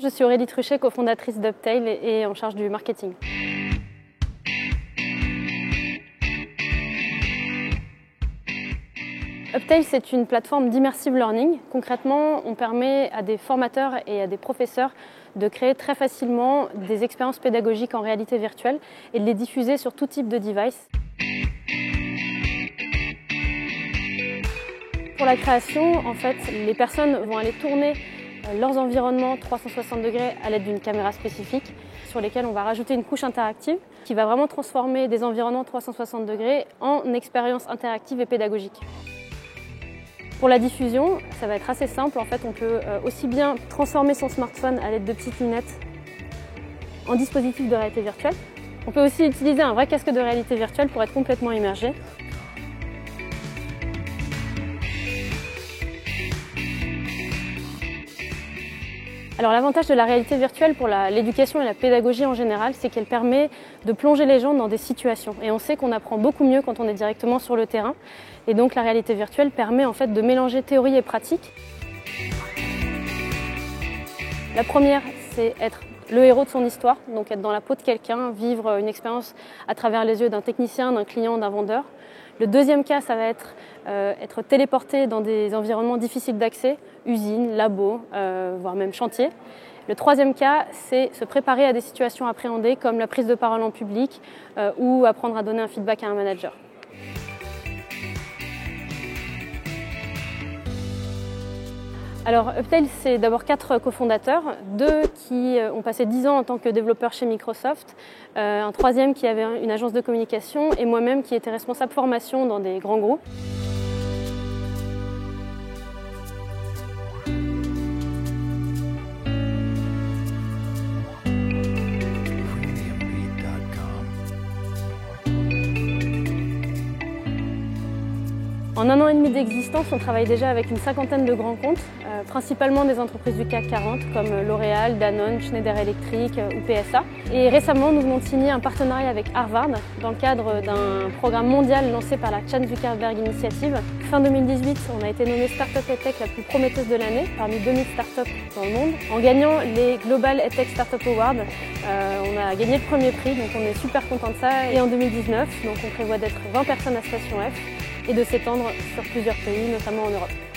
Je suis Aurélie Truchet, cofondatrice d'Uptail et en charge du marketing. Uptail, c'est une plateforme d'immersive learning. Concrètement, on permet à des formateurs et à des professeurs de créer très facilement des expériences pédagogiques en réalité virtuelle et de les diffuser sur tout type de device. Pour la création, en fait, les personnes vont aller tourner leurs environnements 360 degrés à l'aide d'une caméra spécifique sur lesquels on va rajouter une couche interactive qui va vraiment transformer des environnements 360 degrés en expériences interactives et pédagogiques. Pour la diffusion, ça va être assez simple. En fait, on peut aussi bien transformer son smartphone à l'aide de petites lunettes en dispositif de réalité virtuelle. On peut aussi utiliser un vrai casque de réalité virtuelle pour être complètement immergé. Alors l'avantage de la réalité virtuelle pour l'éducation et la pédagogie en général, c'est qu'elle permet de plonger les gens dans des situations. Et on sait qu'on apprend beaucoup mieux quand on est directement sur le terrain. Et donc la réalité virtuelle permet en fait de mélanger théorie et pratique. La première, c'est être le héros de son histoire, donc être dans la peau de quelqu'un, vivre une expérience à travers les yeux d'un technicien, d'un client, d'un vendeur. Le deuxième cas, ça va être téléporté dans des environnements difficiles d'accès, usines, labos, voire même chantiers. Le troisième cas, c'est se préparer à des situations appréhendées comme la prise de parole en public ou apprendre à donner un feedback à un manager. Alors Uptail, c'est d'abord 4 cofondateurs, 2 qui ont passé 10 ans en tant que développeurs chez Microsoft, un troisième qui avait une agence de communication et moi-même qui étais responsable formation dans des grands groupes. En 1 an et demi d'existence, on travaille déjà avec une 50aine de grands comptes, principalement des entreprises du CAC 40 comme L'Oréal, Danone, Schneider Electric ou PSA. Et récemment, nous venons de signer un partenariat avec Harvard dans le cadre d'un programme mondial lancé par la Chan Zuckerberg Initiative. Fin 2018, on a été nommé Startup EdTech la plus prometteuse de l'année parmi 2000 startups dans le monde. En gagnant les Global EdTech Startup Awards, on a gagné le premier prix, donc on est super content de ça. Et en 2019, donc on prévoit d'être 20 personnes à Station F et de s'étendre sur plusieurs pays, notamment en Europe.